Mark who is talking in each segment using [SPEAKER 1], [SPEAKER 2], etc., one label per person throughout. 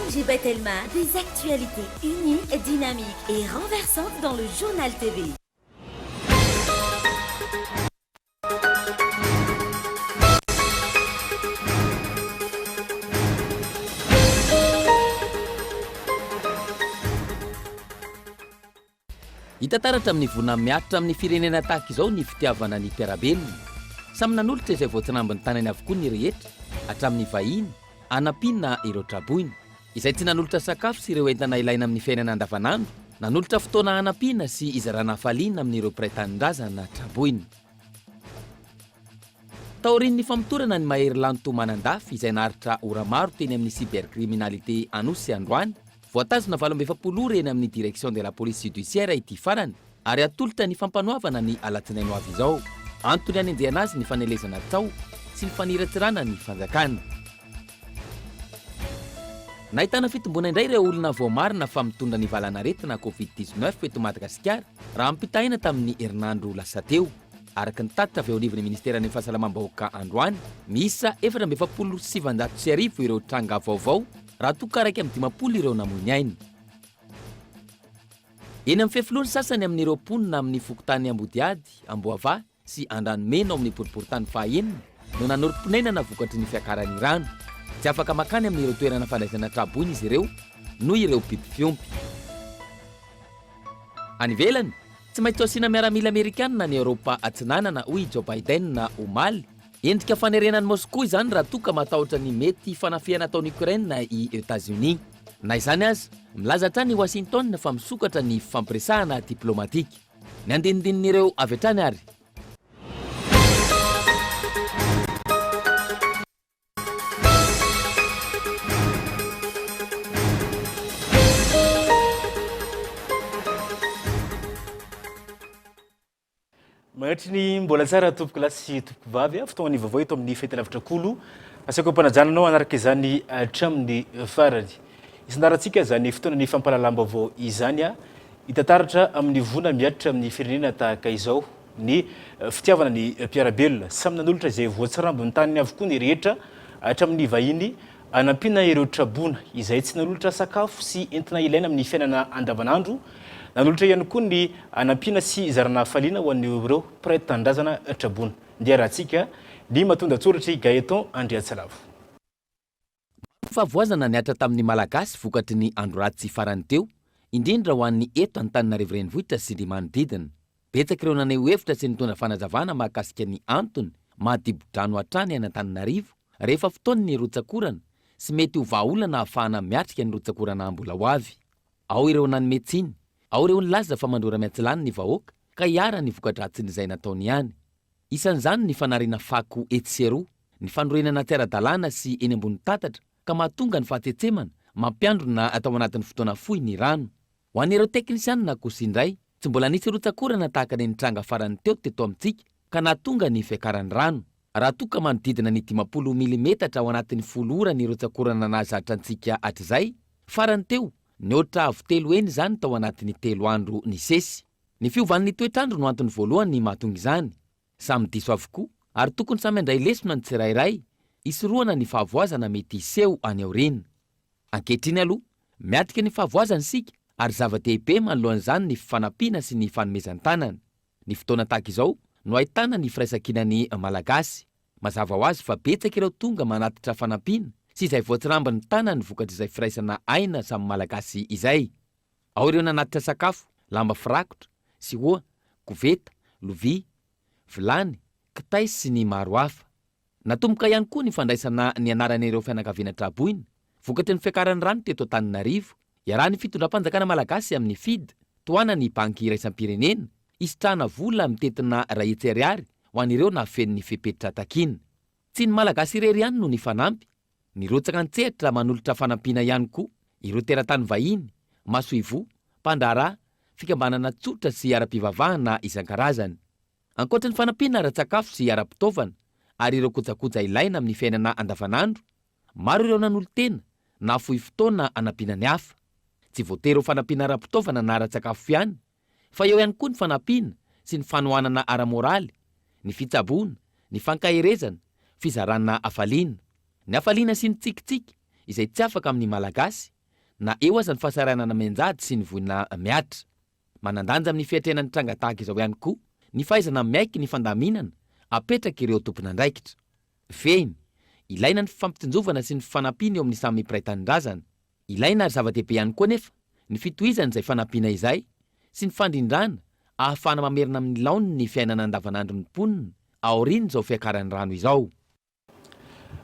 [SPEAKER 1] Janvier des actualités uniques, dynamiques et renversantes dans le journal TV.
[SPEAKER 2] Hitataratra amin'ny vona miatra amin'ny firenena tahaka izao ny fitiavana ny mpiarabelona. Samy nanolotra izay voatsinambiny tanany avokoa ny rehetra, hatramin'ny vahiny, anampiana ireo traboina. Izay tsy nanolotra sakafo sy ireo entana ilaina amin'ny fiainana andavanandro, nanolotra fotoana anampiana sy izarana hafaliana amin'ireo mpiray tanindrazana traboina. Taorian'ny famotorana ny mahery lanontomanan-dafy izay naharitra ora maro teny amin'ny cybercriminalité anosy androany, voatazona 12 eny amin'ny direction de la police judiciaire ity farany, ary atolotra ny fampanoavana ny alatsinaino avy izao. Antony hanenjehana azy ny fanelezana tao sy ny faniratsirana ny fanjakana. Nahitana fitombona indray ireo olona voamarina fa mitondra ny valanaretina COVID-19 eto Madagasikara raha ampitaina tamin'ny herinandro lasa teo. Araka ny tatitra avy eo anivon'ny ministeran'ny fahasalamam-bahoaka androany, miisa 477 ireo tranga vaovao raha toka raiky amin'ny 50 ireo namoiny aina. Eny amin'ny fiafiloany sasany amin'ireo mponina amin'ny fokotany Ambodiady, Amboava sy Andranomena amin'ny poriporitany fahaenina no nanorim-ponainana vokatry ny fiakaran'ny rano. Tsy afaka makany amin'ireo toerana fandraisana traboina izy ireo noho ireo biby fiompy. Any ivelany, tsy maintsy asiana miaramila Amerikanina ny Eropa atsinanana hoy Joe Biden na omaly. Endrika fanerenan'ny Moscou izany raha toka matahotra ny mety fanafiana ataon'ny Ukraine i États-Unis. Na izany azy, milaza hatrany i Washington fa misokatra ny fampiresahana diplomatika. Ny andinidinin'ireo avy hatrany ary.
[SPEAKER 3] Magnatry ny mbola tsara tompoko lahy sy tompoko vavy fotoana ny vaovao eto amin'ny fety lavitra kolo asako mpanajananao anaraka izany hatramin'ny farany. Isandarantsika zany fotoana ny fampahalalam-baovao izany hitataratra amin'ny vona miatra amin'ny firenena tahaka izao ny fitiavana ny mpiarabelona samy nanolotra izay voatsirambiny tany avokoa ny rehetra hatramin'ny vahiny anampiana ireo trabona izay tsy nanolotra sakafo sy entina ilaina amin'ny fiainana andavanandro. Nanolotra ihany koa ny anampiana sy zarana hafaliana ho an'ireo mpiray tanindrazana trabona. Ndiarahantsika ny matonda tsoratra Gaeton Andriatsalavo.
[SPEAKER 2] Favoazana niatra tamin'ny malagasy vokatry ny andro ratsy farany teo, indrindra ho an'ny eto Antananarivo renivohitra sy ny manodidina. Betsaka ireo naneho hevitra sy nitondra fanazavana mahakasika ny antony mahadibo-drano hatrany any Antananarivo rehefa fotoan'ny rotsakorana sy mety ho vahaolana ahafahana miatrika ny rotsakorana mbola ho avy. Ao ireo nanome tsiny, ao ireo nilaza fa mandrora miatsilany ny vahoaka ka hiara ny vokadratsiny izay nataony ihany. Isan'izany ny fanariana fako etsero, ny fanorenana tera-dalàna sy eny ambony tatatra ka mahatonga ny fahatsetsemana mampiandrona atao anatin'ny fotoana fohy ny rano. Ho an'ireo teknisianina kosa indray, tsy mbola nisy rotsakorana tahaka ny nitranga farany teo teto amintsika ka nahatonga ny fiakaran'ny rano. Raha toka manodidina ny 50 milimetatra ao anatin'ny 10 ora ny rotsakorana nahazatra antsika hatr'izay, farany teo niotra avy 3 eny izany tao anatin'ny 3 andro ny sesy. Ny fiovan'ny toetrandro no antony voalohany ny mahatonga izany. Samy diso avokoa ary tokony samy andray lesona ny tsirairay isoroana ny fahavoazana mety iseho any aoriana. Ankehitriny aloha, miatrika ny fahavoazana isika ary zava-dehibe manoloan'izany ny fifanampiana sy ny fanomezan-tanana. Ny fotoana tahaka izao no ahitana ny firaisan-kinan'ny malagasy. Mazava ho azy fa betsaka ireo tonga manatitra fanampiana sy izay voatsirambiny tanany vokatra izay firaisana aina samy malagasy izay. Ao ireo nanatitra sakafo, lamba firakotra, sihoa, koveta, lovia, vilany, kitay sy ny maro hafa. Natomboka ihany koa ny fandraisana ny anaran'ireo fianakaviana traboina vokatry ny fiakaran'ny rano teto Antananarivo, iaraha ny fitondram-panjakana malagasy amin'ny FID, toana ny banky iraisam-pirenena, isitrahana vola mitetina ray ariary ho an'ireo nahafen'ny fepetra takina. Tsy ny malagasy irery ihany no ny fanampy, ny rotsaka an-tsehatra manolotra fanampiana ihany koa ireo teratany vahiny, masoivo, mpandrara, fikambanana tsotra sy ara-pivavahana isan-karazany. Ankoatra ny fanampiana ara-tsakafo sy ara-pitaovana ary ireo kojakoja ilaina amin'ny fiainana andavanandro, maro ireo nanolo-tena na fohy fotoana anampiana ny hafa. Tsy voatery ho fanampiana ara-pitaovana na ara-tsakafo ihany, fa eo ihany koa ny fanampiana sy ny fanohanana ara-moraly, ny fitsaboana, ny fankahirezana, fizarana hafaliana. Ny hafaliana sy ny tsikitsiky izay tsy afaka amin'ny malagasy na eo aza ny fahasaranana menjady sy ny voina miatra. Manandanja amin'ny fiatrenany tranga tahaka izao ihany koa ny fahaizana miaiky ny fandaminana apetraka ireo tompon'andraikitra. Feny, ilaina ny fifampitonjovana sy ny fanampiana eo amin'ny samy mpiray tanindrazana. Ilaina ary zava-dehibe ihany koa nefa ny fitohizana izay fanampiana izay sy ny fandrindrana ahafahana mamerina amin'ny laony ny fiainana andavanandro ny mponina aoriany izao fiakaran'ny rano izao.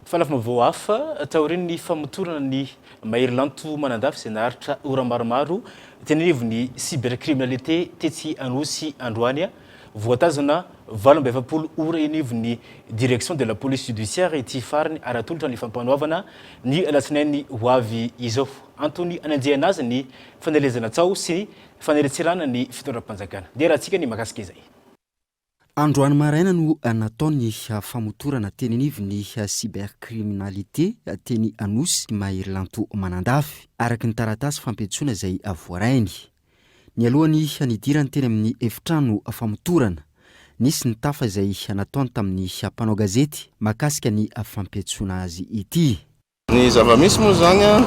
[SPEAKER 3] Falafina vao hafa taoriny ny famotorana ny mahery-lanto manandafy izay naharitra ora maromaro tenenivon'ny cybercriminalité tetsy Anosy androany voatazana 27 ora enivon'ny direction de la police judiciaire ety farany aratolotra ny fampanoavana ny alatsinainy ho avy izao antony ananjehana azy ny fanelezana tsao sy faneletsirana ny fitondram-panjakana. Dia rahantsika ny makasika izay.
[SPEAKER 4] Androany maraina no nataony famotorana tenenivon'ny cybercriminalité teny Anosy mahery-lanto manandafy araky ny taratasy fampetsoana izay voarainy. Ny alohany nidirany teny amin'ny efitrano famotorana nisy ny tafa izay nataony tamin'ny mpanao gazety makasika ny fampetsoana azy ity.
[SPEAKER 5] Ny zava-misy moa zany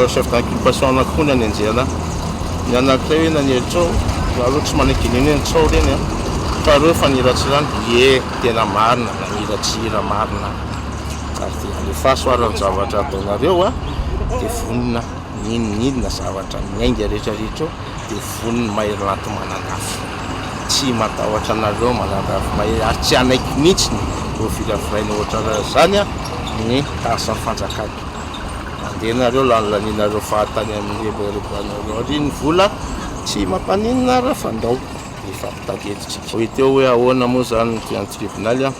[SPEAKER 5] chef d'inculpation anakony any anjela ny anakireo na ny eltrao aloha tsy manakiliny ny trao reny fa reo fa niratsirany tena marina na niratsira marina ary rehefa soarany zavatra ataonareo dia vonina ninina zavatra miainga rehetrarehetra dia vonina mahery-lanto manandafy tsy matahotra anareo manandafy mahery ary tsy anaiky mihitsiny eo firafiraina ohatra zany ny tasa fanjakana mandehanareo lanilanareo fahatany amin'ny reberebanareo ary ny vola tsy mampaninina raha fandao efa pitadeditsika hoe teo hoe ahoana moa zany ny tribunal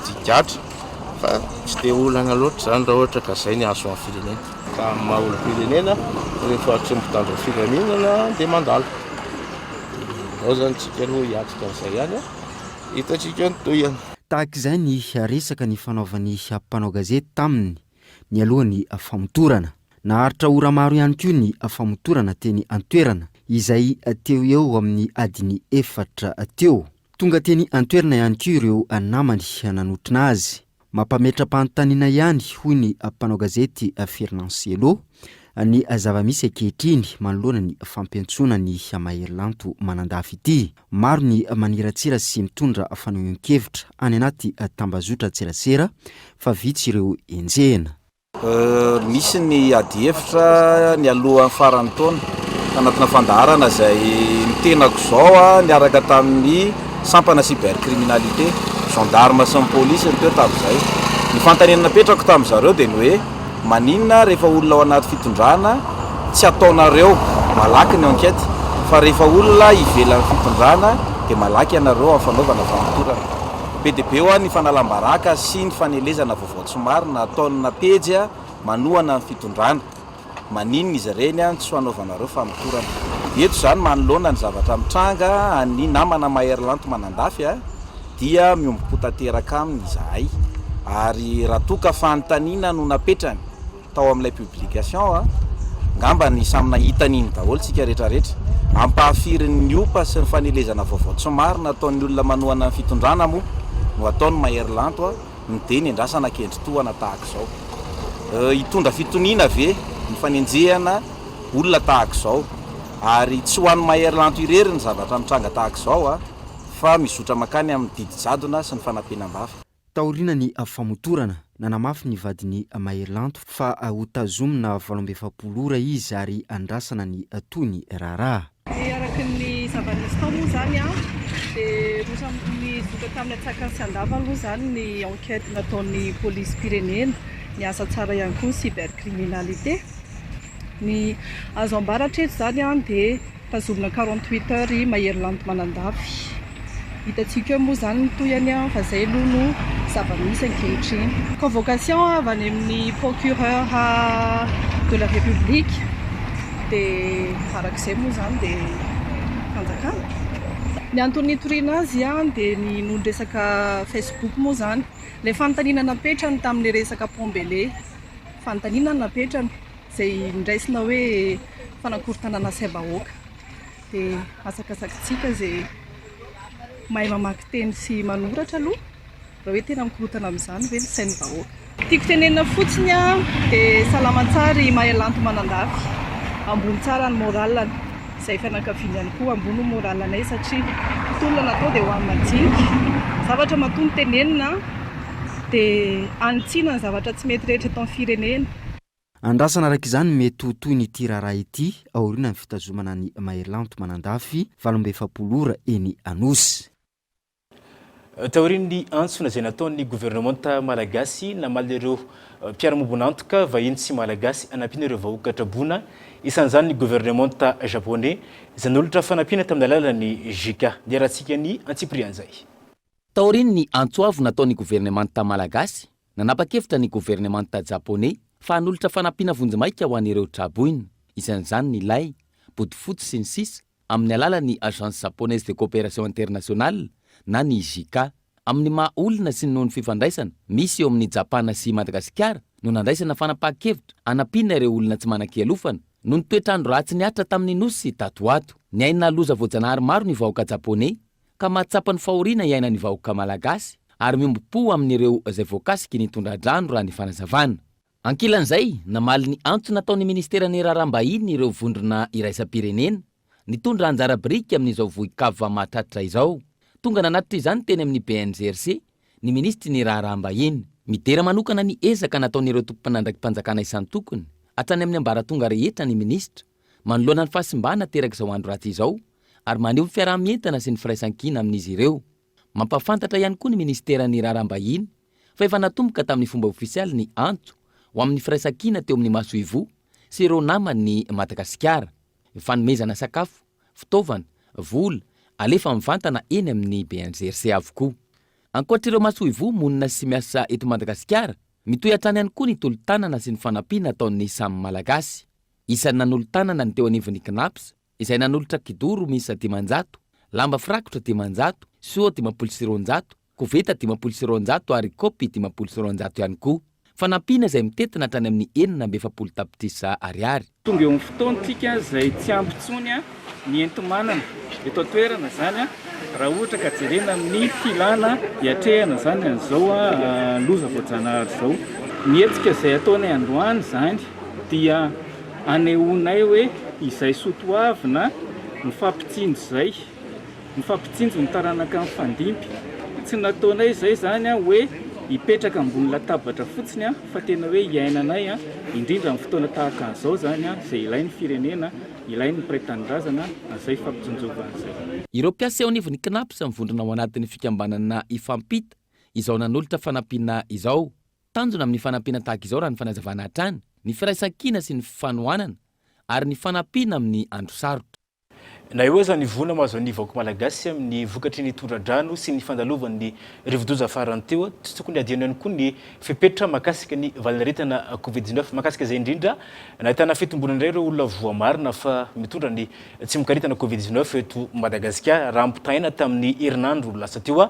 [SPEAKER 5] tikatra fa tsy dia olana loatra zany raha ohatra ka zay ny aso amin'ny firenena ka maha-olo-pirenena rehefa tsy mitandro firenena dia mandala ao zany tsika aloha hiatrika n'izay ihany hitatsika ny toyany.
[SPEAKER 4] Tahak'izay ny resaka ny fanaovan'ny mpanao gazety taminy ny alohan'ny famotorana. Naharitra ora maro ihany koa ny famotorana teny Antoerana izay teo eo amin'ny adiny 4 teo. Tonga teny Antoerana ihany koa ireo namany nanotrina azy. Mampametra-panontaniana ihany hoy ny mpanao gazety Fernansielo ny zava-misy ankehitriny manoloana ny fampentsoana ny mahery-lanto manandafy ity. Maro ny maniratsira sy mitondra fanahoan-kevitra any anaty tambazotra tserasera fa vitsy ireo enjehana.
[SPEAKER 6] Misy ny adihevitra ny alohan'ny farany taona anatina fandaharana izay nitenako izao niaraka tamin'ny sampana cybercriminalité gendarme sy ny polisy teo tamin'izay. Ny fanontaniana napetrako tamin'izareo dia ny hoe maninona rehefa olona ao anaty fitondrana tsy ataonareo malaky ny enquête fa rehefa olona ivelan'ny fitondrana dia malaky ianareo amin'ny fanaovana famotorana. Be dia be eo ny fanalambaraka sy ny fanelezana vaovao tsy marina ataona pejy manohana ny fitondrana. Maninona izy ireny tsy fanaovanareo famotorana. Eto izany manoloana ny zavatra mitranga ny namana mahery-lanto manandafy dia miombopo tanteraka aminy izahay. Ary raha toka fanontaniana no napetrany tao amin'ilay publication ngamba ny samy nahita n'iny daholo tsika rehetrarehetra. Ampahafirin'ny niopa sy ny fanelezana vaovao tsy marina ataon'ny olona manohana ny fitondrana moa no ataony mahery-lanto mideny endrasana kendry-tohana tahaka izao. Hitondra fitoniana ve ny fanenjehana olona tahaka izao ary tsy ho an'ny mahery-lanto irery ny zavatra mitranga tahaka izao fa mizotra makany amin'ny didi-jadona sy ny fanampenam-bava.
[SPEAKER 4] Taorina ny famotorana nanamafy ny vadiny mahery-lanto fa hotazomina 27 ora izy ary andrasana ny tony raharaha.
[SPEAKER 7] Araky ny zava-misy tao moa zany dia ny zotra tamin'ny atsakany sy andava aloha zany ny enquête nataon'ny polisy pirenena ny asa tsara ihany koa cybercriminalité. Ny azo ambaratra eto zany dia tazomina 48 heures mahery-lanto manandafy. Hitantsika moa zany ny toyany fa zay aloha no zava-misy ankehitriny. Convocation avy any amin'ny procureur de la République dia arak'izay moa zany dia fanjakana. Ny antony nitoriana azy dia ny nondresaka Facebook moa zany. Ilay fanontaniana napetrany tamin'ny resaka Pombele, fanontaniana napetrany izay ndraisina hoe fanakorontanana saim-bahoaka. Dia asakasakitsika izay mahay mamaky teny sy manoratra aloha raha hoe tena mikorotana amin'izany ve ny sain'ny vahoaka. tiako tenenina fotsiny dia salamatsara mahelanto manandafy ambony tsara ny moralany izay fianakaviany ihany koa ambony moralanay satria tolona natao dia ho amin'ny madinika zavatra maton'ny tenenina dia anitsiana ny zavatra tsy mety rehetra eto amin'ny firenena.
[SPEAKER 4] Andrasana araka izany mety ho toy ny tirara ity aoriana ny fitazomana ny mahelanto manandafy 27 ora eny Anosy.
[SPEAKER 3] Taorian'ny antsona izay nataon'ny gouvernemanta malagasy namaly ireo mpiara-mobonantoka vahiny sy malagasy hanampiana ireo vahoaka trabona isan'izany ny gouvernemanta japonais izay nolotra fanampiana tamin'ny alalan'ny JICA. Dia rahantsika ny Antsiprian'izay.
[SPEAKER 2] Taorian'ny antsoavo nataon'ny gouvernemanta malagasy nanapa-kevitra ny gouvernemanta japonais fa hanolotra fanampiana vonjimaika ho an'ireo traboina isan'izany ny lay, bodofotsy sy ny sisa amin'ny alalan'ny agence japonaise de coopération internationale na ny JICA. Amin'ny maha olona sy nohon'ny fifandraisana misy eo amin'ny Japana sy Madagasikara no nandraisana fanapahan-kevitra hanampiana ireo olona tsy manan-kialofana no ny toetrandro ratsy niatra tamin'ny Nosy sy Tatoato. Ny aina loza voajanahary maro ny vahoaka japonais ka mahatsapa ny fahoriana iaina ny vahoaka malagasy ary miombo-po amin'ireo izay voakasiky ny tondra-drano raha ny fanazavana. Ankilan'izay namaly ny antso nataon'ny ministeran'ny raharaham-bahiny ireo vondrona iraisam-pirenena nitondra anjara biriky amin'izao vohikava mahatratra izao. Tonga nanatitra izany teny amin'ny BNGRC ny ministry ny raharaham-bahiny midera manokana ny ezaka nataon'ireo tompon'andrakim-panjakana isan-tokony hatrany amin'ny ambaratonga rehetra ny ministra manoloana ny fahasimbana teraka izao andro ratsy izao ary maneho ny fiarahamientana sy ny firaisan-kina amin'izy ireo. Mampafantatra ihany koa ny ministeran'ny raharaham-bahiny fa efa natomboka tamin'ny fomba ofisialy ny antso ho amin'ny firaisan-kina teo amin'ny Masoivo sy ireo namany Madagasikara, fanomezana sakafo, fitaovana, vola alefa mivantana eny amin'ny BNGRC avokoa. Ankoatr'ireo Masoivo monina sy miasa eto Madagasikara, mitohy hatrany ihany koa ny tolo-tanana sy ny fanampiana ataon'ny samy malagasy. Isan'ny nanolo-tanana ny teo anivon'ny KNAPS izay nanolotra kidoro misa 500, lamba firakotra 500, soa 200, koveta 200 ary kopy 200 ihany koa. Fanampiana izay mitetina hatrany amin'ny 920 tapitrisa ariary.
[SPEAKER 8] Tonga eo amin'ny fotoantsika izay tsy ampy intsony ny enti-manana eto toerana zany raha ohatra ka jerena amin'ny filana hiatrehana zany an'izao loza voajanahary izao. Ny hetsika izay ataonay androany zany dia anehoanay hoe izay sotoavina mifampitsinjo izay, mifampitsinjo ny taranaka amin'ny fandimpy. Tsy nataonay izay zany hoe hipetraka ambony latabatra fotsiny fa tena hoe hiainanay indrindra amin'ny fotoana tahaka an'izao zany izay ilain'ny firenena, ilain'ny mpiray-tanindrazana izay fampitsonjovana izay.
[SPEAKER 2] Ireo mpiasa eo anivon'ny KNAPS mivondrona ao anatin'ny fikambanana ifampita izao nanolotra fanampiana izao. Tanjona amin'ny fanampiana tahaka izao raha ny fanazavana hatrany, ny firaisan-kina sy ny fanohanana ary ny fanampiana amin'ny andro sarotra.
[SPEAKER 3] Na eo zany vona mahazo ny vahoaka malagasy amin'ny vokatry ny tondra-drano sy ny fandalovan'ny rivodoza farany teo tsy tokony adiana ihany koa ny fipetra makasika ny valinaretana Covid-19 makasika izay indrindra nahitana fitombona indray ireo olona voamarina fa mitondra ny tsy mikaritana Covid-19 eto Madagasikara raha ampitaina tamin'ny herinandro lasa teo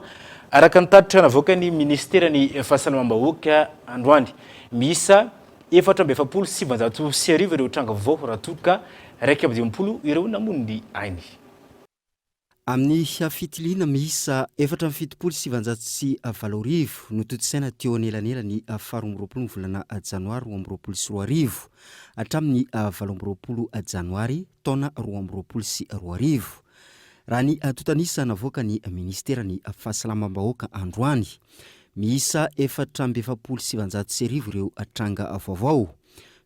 [SPEAKER 3] araka ny tatitra navoaka ny ministeran'ny fahasalamam-bahoaka androany miisa 427 ireo tranga vaovao raha toka raiky aby 20 ireo namon'ny ainy.
[SPEAKER 4] Amin'ny fitiliana miisa 477 no totosaina teo anelanela ny 12 volana janoary 2022 hatramin'ny 12 janoary taona 2022 raha ny totanisa navoaka ny ministeran'ny fahasalamam-bahoaka androany miisa 477 ireo tranga vaovao,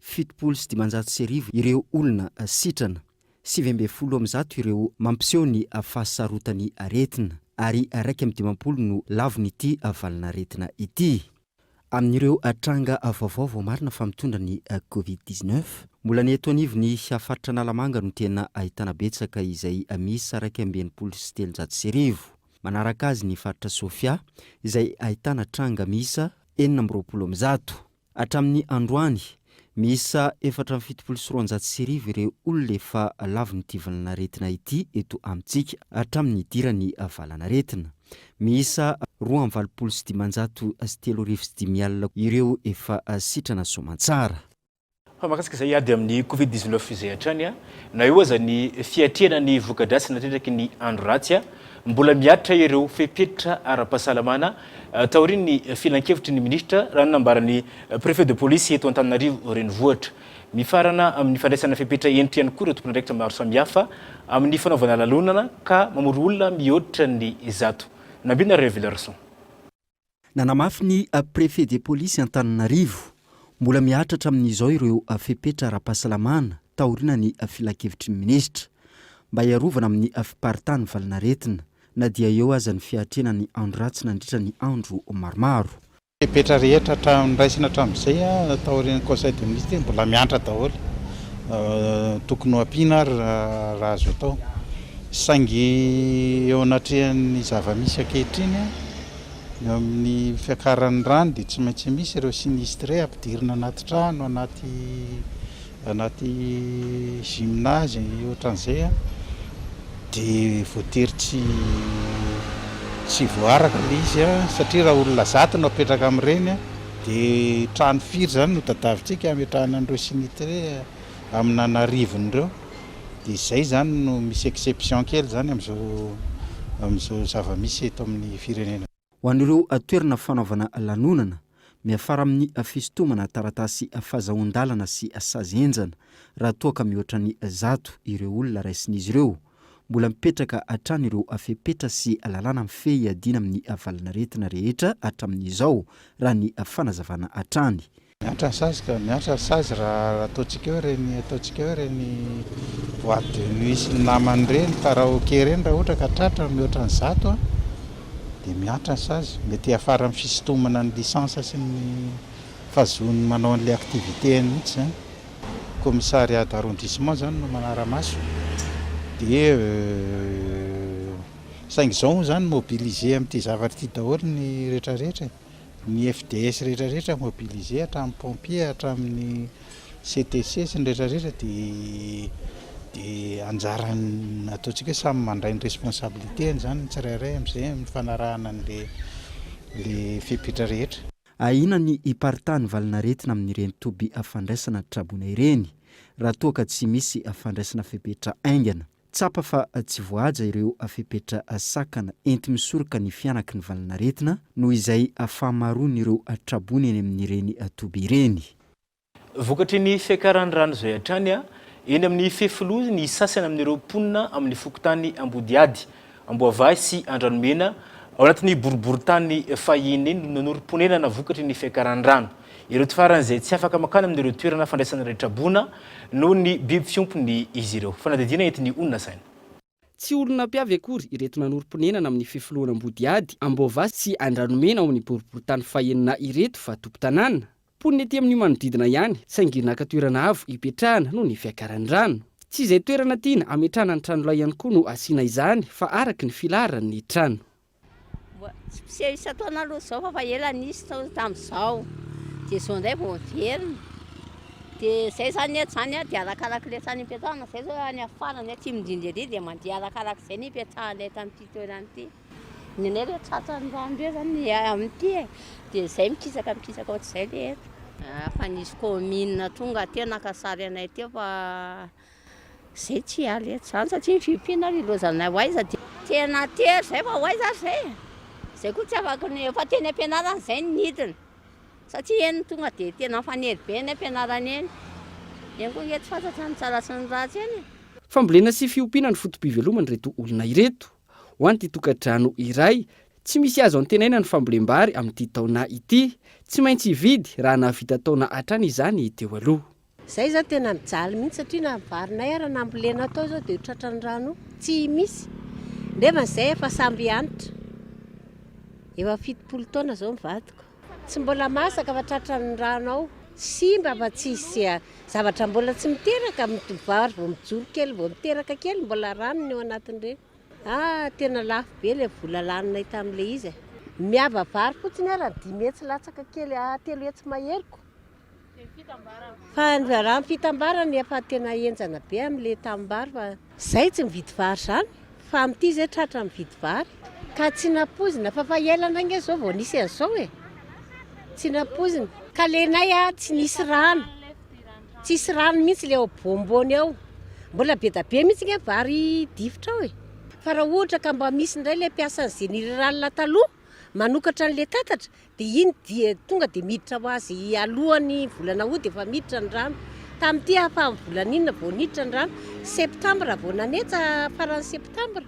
[SPEAKER 4] 770 ireo olona sitrana, 70 ireo mampiseho ny fahasarotany aretina ary 120 no lavon'ity valina aretina ity. Amin'ireo tranga vaovao voamarina fa mitondra ny Covid-19 mbola ny eto anivony faritra Nalamanga no tena ahitana betsaka izay miisa 127 manaraka azy ny faritra Sofia izay ahitana tranga miisa 420. Hatramin'ny androany miisa 476 ireo olona efa lavon'ity valana aretina ity eto amintsika hatramin'ny idirany valana aretina. Miisa 2,730 ireo efa sitrana soamantsara.
[SPEAKER 3] Makasika izay ady amin'ny Covid-19 izay hatrany na eo aza ny fiatrehana ny voka-dratsy natretraky ny andro ratsy mbola miatra ireo fepetra ara-pahasalamana taoriny filan-kevitry ny ministra raha nambarany préfet de police eto Antananarivo renivohitra mifarana amin'ny fandraisana fepetra entry ihany koa ireo tompon'andraikitra maro samihafa amin'ny fanaovana lalonana ka mamory olona mihoatra ny zato. Nabina révélation.
[SPEAKER 4] Nanamafy ny préfet de police Antananarivo mbola miatratra amin'izao ireo fepetra ara-pahasalamana taorina ny filan-kevitry ny ministra mba iarovana amin'ny fiparitany valinaretina na dia eo aza ny fiatrena ny andro ratsy nandritra ny andro maromaro.
[SPEAKER 9] Fepetra rehetra raisina hatramin'izay taorina conseil de ministre mbola miantra daholo tokony ho ampiana raha azo atao saingy eo anatrehan'ny zava-misy ankehitriny eo amin'ny fiakaran'ny rano dia tsy maintsy misy ireo sinistre ampidirina anaty trano anaty gymnase ohatran'izay dia voatery tsy voaraka ilay izy satria raha olona zato no apetraka amin'ireny dia trano firy zany no tadavitsika ametrahana an'ireo sinistre amin'ny anarivon'ireo dia izay zany no misy exception kely zany amin'izao zava-misy eto amin'ny firenena.
[SPEAKER 4] Ho an'ireo toerana fanaovana lanonana miafara amin'ny fisintomana taratasy fahazahoan-dalana sy sazenjana raha toa ka mihoatra ny zato ireo olona raisin'izy ireo mbola mipetraka hatrany ireo fepetra sy lalàna mifehy adina amin'ny valinaretina rehetra hatramin'izao raha ny fanazavana hatrany.
[SPEAKER 9] Miatra sazy raha ataontsika hoe reny boîte de nuit sy ny namany reny karaoke reny raha ohatra ka tratra mihoatra ny zato dia miatra sazy mety afara amin'ny fisintomana ny lisansa sy ny fahazony manao an'ilay activité mihitsy zany. Commissariat d'arrondissement zany no manara-maso dia saingy izao zany mobiliser amin'ity zavatra ity daholo ny rehetrarehetra ny FDS rehetrarehetra mobiliser hatramin'ny pompier hatramin'ny CTC sy ny rehetrarehetra dia anjarany ataontsika hoe samy mandray ny responsabilité zany tsirairay amin'izay amin'ny fanarahana le fepetra rehetra.
[SPEAKER 4] Aina ny iparitany valinaretina amin'ireny toby fandraisana trabona ireny raha toa ka tsy misy fandraisana fepetra aingana. Tsapa fa tsy voaja ireo fepetra sakana enti misoroka ny fianaky ny valinaretina noho izay fahamaroany ireo trabony eny amin'ireny toby ireny.
[SPEAKER 3] Vokatry ny fiakaran'ny rano izay hatrany eny amin'ny fefolozy ny sasany amin'ireo mponina amin'ny fokotany Ambodiady, Amboavay sy Andranomena ao anatin'ny boriboritany fahiny eny no nanorim-ponenana vokatry ny fiakaran'ny rano. Ireo tifaran'izay tsy afaka makana amin'ireo toerana fandraisana rehetrabona noho ny biby fiompony izy ireo. Fanadidina entiny olona saina.
[SPEAKER 10] Tsy olona mpiavy akory ireto nanorim-ponenana amin'ny fifoloana Ambodiady, Amboavay sy Andranomena ao amin'ny boriboritany fahenina ireto fa tompo-tanàna. Ponina ety amin'ny manodidina ihany, saingy naka toerana avo ipetrahana noho ny fiakaran'ny rano. Tsy izay toerana tiana ametrahana ny tranolay ihany koa no asiana izany fa araky ny filaran'ny trano.
[SPEAKER 11] Tsy isa taona aloha izao fa ela nisy tamin'izao dia izao indray vao miverina dia izay zany eto zany dia arakaraka ilay tany ipetrahana izay zao any afarany aty midindry ery dia mandeha arakaraka izay ny ipetrahanay tamin'ity toerana ity. Ny anay rehetra tratran'ny rano be zany amin'ity dia izay mikisaka ohatr'izay le eto. Fa nisy commune tonga teo nakasary anay teo fa izay tsy aly eto zany satria mifimpiana lozanay hoaiza dia tena tery izay fa hoaiza izay. Izay koa tsy afaka ny efa teny am-pianarana izay ny nidina satria eny tonga dia tena fanery be ny am-pianarana eny. Eny koa eto fantatra ny tsara sy ny ratsy eny.
[SPEAKER 10] Fambolena sy fiompiana ny fotom-pivelomany reto olona ireto. Ho an'ity tokantrano iray tsy misy azo antenaina ny fambolem-bary amin'ity taona ity, tsy maintsy hividy raha nahavita taona hatrany izany teo aloha.
[SPEAKER 12] Izay zao tena mijaly mihitsy satria na varinay ara nambolena atao zao dia tratran'ny rano tsy misy. Nefa izay efa samby antitra. Efa 70 taona zao mivadiko. Tsy mbola masaka fa tratran'ny rano ao. Simba fa tsisy zavatra mbola tsy miteraka mitovary vao mijoro kely vao miteraka kely mbola rano ny ao anatin'ireny. Tena lafo be ilay vola laninay tamin'ilay izy. Miava vary fotsiny ara 5 hetsy latsaka kely 3 hetsy maheriko. Fa raha ny fitambarany efa tena enjana be amin'ilay tambary fa izay tsy mividy vary zany fa amin'ity izay tratra mividy vary ka tsy napozina fa elana inge zao vao nisy an'izao tsy napozina ka lenay tsy nisy rano tsisy rano mihitsy ilay ao bombony ao mbola be da be mihitsy nge vary difotra ao fa raha ohatra ka mba misy indray le mpiasa ny généralina taloha manokatra n'le tatatra dia iny dia tonga dia miditra ho azy alohany volana ho dia efa miditra ny rano tamin'ity afa amin'ny volan'inona vao niditra ny rano septambra vao nanetsa farany septambra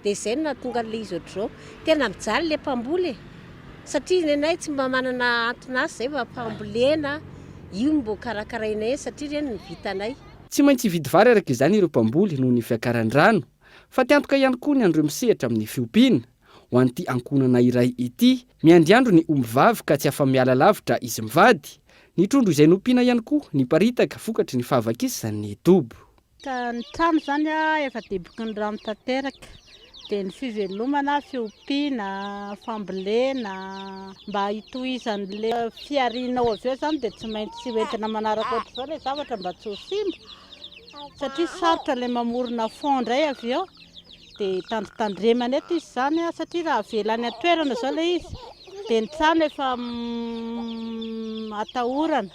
[SPEAKER 12] dia izay no nahatonga n'le izy ohatr'izao tena mijaly le mpamboly satria nenay tsy mba manana anton'asy zay fa mpambolena io mbo karakarainay satria reny ny vitanay
[SPEAKER 10] tsy maintsy hividy vary araka izany ireo mpamboly noho ny fiakaran-drano fa tiantoka ihany koa ny andreo misehatra amin'ny fiompiana ho an'ity ankonana iray ity miandriandro ny ombivavy ka tsy afa-miala lavitra izy mivady ny trondro izay nompiana ihany koa ny paritaka vokatry ny fahavakisany ny dobo
[SPEAKER 13] ka ny trano zany efa deboky ny rano tanteraka dia ny fivelomana fiompiana fambolena mba hitohizan'le fiarinao avy eo zany dia tsy maintsy hoentina manaraka ohatr'izao le zavatra mba tsy ho simba satria sarotra le mamorona fond ndray avy eo dia tandrotandremana eto izy zany satria raha velany atoerana zao le izy dia ny trano efa atahorana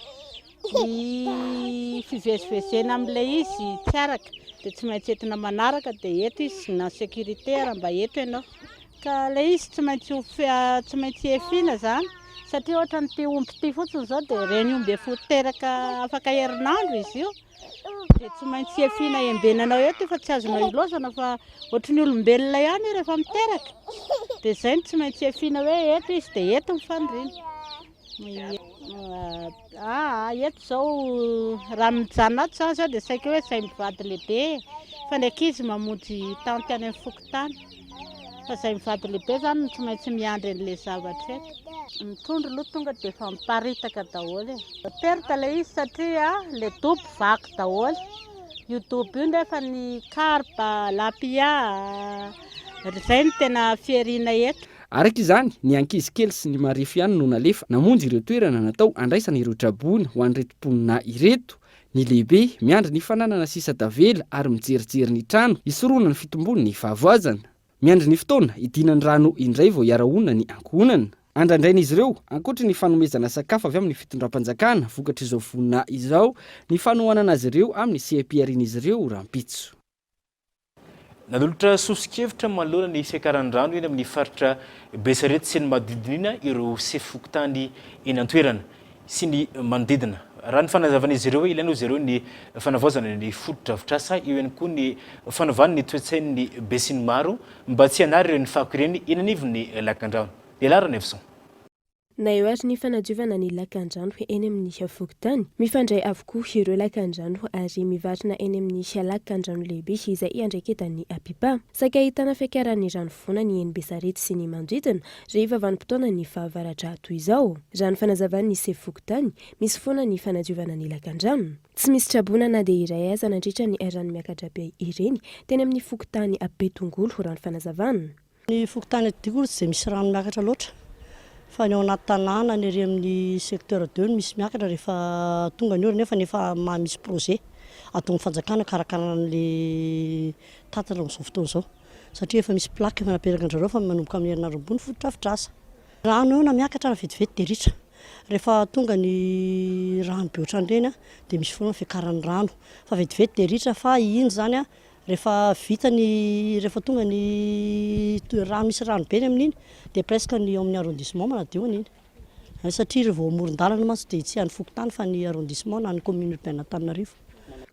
[SPEAKER 13] ny fivezivezena amin'le izy tsy araka dia tsy maintsy entina manaraka dia eto izy na sécuritaire mba eto ianao ka le izy tsy maintsy efiana zany satria ohatra nyty omby ty fotsiny zao dia reny omby efa teraka afaka herinandro izy io dia tsy maintsy efiana embenanao eto fa tsy azonao ilozana fa ohatry ny olombelona ihany rehefa miteraka dia izay no tsy maintsy efiana hoe eto izy dia eto mifandrina eto zao raha mijanona ato zany zao dia saika hoe izay mivady lehibe fa ndraiky izy mamonjy tanty any amin'ny fokotany fa izay mivady lehibe zany no tsy maintsy miandry an'le zavatra eto ny trondro aloha tonga dia efa miparitaka daholo perta le izy satria le dobo vaky daholo io dobo io nefa ny karpa lapia izay no tena fieriana eto
[SPEAKER 10] araka izany ny ankizy kely sy ny marifo ihany no nalefa namonjy ireo toerana natao andraisana ireo trabona ho an'retom-ponina ireto ny lehibe miandry ny fananana sisa davela ary mijerijery ny trano hisoroana ny fitombony ny fahavoazana miandry ny fotoana idinany rano indray vao hiarahona ny ankonana andrandrain'izy ireo ankoatra ny fanomezana sakafo avy amin'ny fitondram-panjakana vokatra izao vonina izao ny fanohanana azy ireo amin'ny CPR-n'izy ireo rampitso
[SPEAKER 3] nanolotra sosikevitra manoloana ny fiakaran-drano eny amin'ny faritra Besarety sy ny manodidina ireo sefokotany eny an-toerana sy ny manodidina raha ny fanazavan'izy ireo ilaina izy ireo ny fanavaozana ny fotodrafitrasa eo ihany koa ny fanaovana ny toe-tsain'ny besiny maro mba tsy hanary ireo ny fako ireny eny anivon'ny lakan-drano lehilahy Nevson
[SPEAKER 14] na eo ary ny fanadiovana ny lakan-drano eny amin'ny fokotany mifandray avokoa ireo lakan-drano ary mivarina eny amin'ny lakan-drano lehibe izay iandraiketan'ny apipa saika ahitana fiakaran'ny rano vona ny eny Besarety sy ny manodidina rehefa vanim-potoana ny fahavaratra toy izao raha ny fanazavan'ny fokotany misy foana ny fanadiovana ny lakan-drano tsy misy trabona na dia iray aza nandritra ny rano miakatra be ireny teny amin'ny fokotany Betongolo raha ny fanazavana
[SPEAKER 15] ny fokotany Betongolo tsy misy rano miakatra loatra fa ny ao anaty tanàna ny ery amin'ny secteur 2 misy miakatra rehefa tonga ny ora nefa misy projet aton'ny fanjakana karakarana an'le tatatra amin'izao fotoana izao satria efa misy plaque efa napetraka an'zareo fa manomboka amin'ny herinandro ambony fotodrafitrasa rano eo na miakatra na vetivety dia ritra rehefa tonga ny rano be ohatran'ireny dia misy foana fiakaran'ny rano fa vetivety dia ritra fa iny zany rehefa rehefa tonga ny rano misy rano be amin'iny dia presque ny ao amin'ny arrondissement manadio an'iny satria vao amoron-dalana mantsy dia tsy any fokotany fa ny arrondissement na ny commune urbaine Antananarivo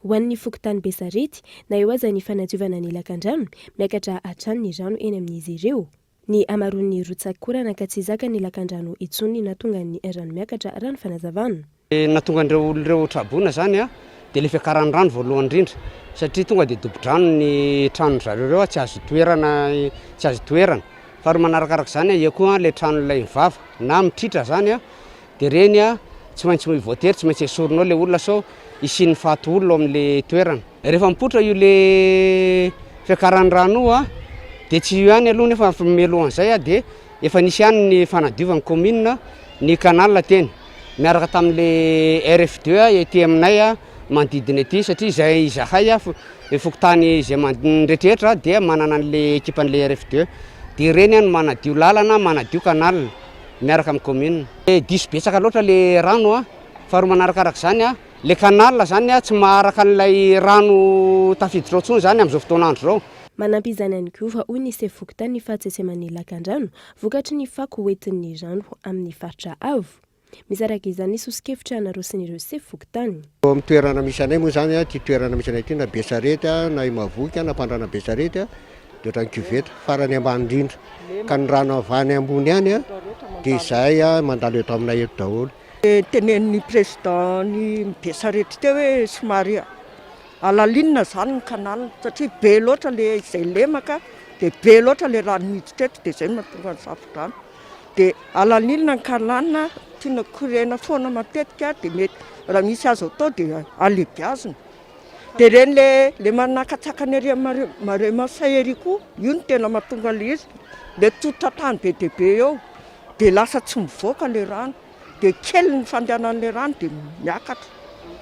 [SPEAKER 14] ho an'ny fokotany Besarety na eo aza ny fanadiovana ny lakan-drano miakatra hatrany ny rano eny amin'izy ireo ny amaroan'ny rotsakorana ka tsy zaka ny lakan-drano itsony natonga ny rano miakatra raha ny fanazavana
[SPEAKER 16] natonga an'ireo trabona zany dia le fiakaran'ny rano voalohany indrindra satria tonga dia dobo-drano ny trano zareo ireo tsy azo toerana fa ry manarakaraka zany eo koa le tranon'ilay mivava na mitritra zany dia reny tsy maintsy voatery tsy maintsy esorinao le olona sao isian'ny faty olona amin'le toerana rehefa mipotra io le fiakaran'ny rano dia tsy io ihany aloha nefa melohan'izay dia efa nisy ihany ny fanadiovan'ny commune ny canal teny miaraka tamin'le RF2 ety aminay manodidina ety satria izay zahay fokotany izay rehetrarehetra dia manana an'le ekipan'le RF2 dia ireny no manadio lalana manadio canal miaraka amin'ny commune diso betsaka loatra le rano fa ro manarakaraka zany le canal zany tsy maharaka an'ilay rano tafiditra ao tsony zany amin'izao fotoana andro zao
[SPEAKER 14] Manampy izany ihany koa fa hoy ny sefokotany ny fahatseseman'ny lakan-drano vokatry ny fako hoentin'ny rano amin'ny faritra avo. Misy araka izany sosikevitra narosin'ireo sefokotany.
[SPEAKER 17] Amin'ny toerana misy anay moa zany ty toerana misy anay ty na Besarety na Imavoky na Pandrana Besarety dia ohatran'ny cuvette farany ambany indrindra ka ny rano avany ambony any dia izay mandalo eto aminay eto daholo.
[SPEAKER 18] Tenen'ny président ny Besarety teo hoe somary alalinina zany ny kanalina satria be loatra le izay lemaka dia be loatra le rano miditra eto dia izay no mahatonga ny zava-drano. Dia alalinina ny kanalina tiana korena foana matetika dia mety raha misy azo atao dia alebiazina. Dia reny le manakatsakany ery mare masay ery koa io no tena mahatonga le izy le tsotra-tany be dia be eo dia lasa tsy mivoaka le rano dia kely ny fandehanan'le rano dia miakatra.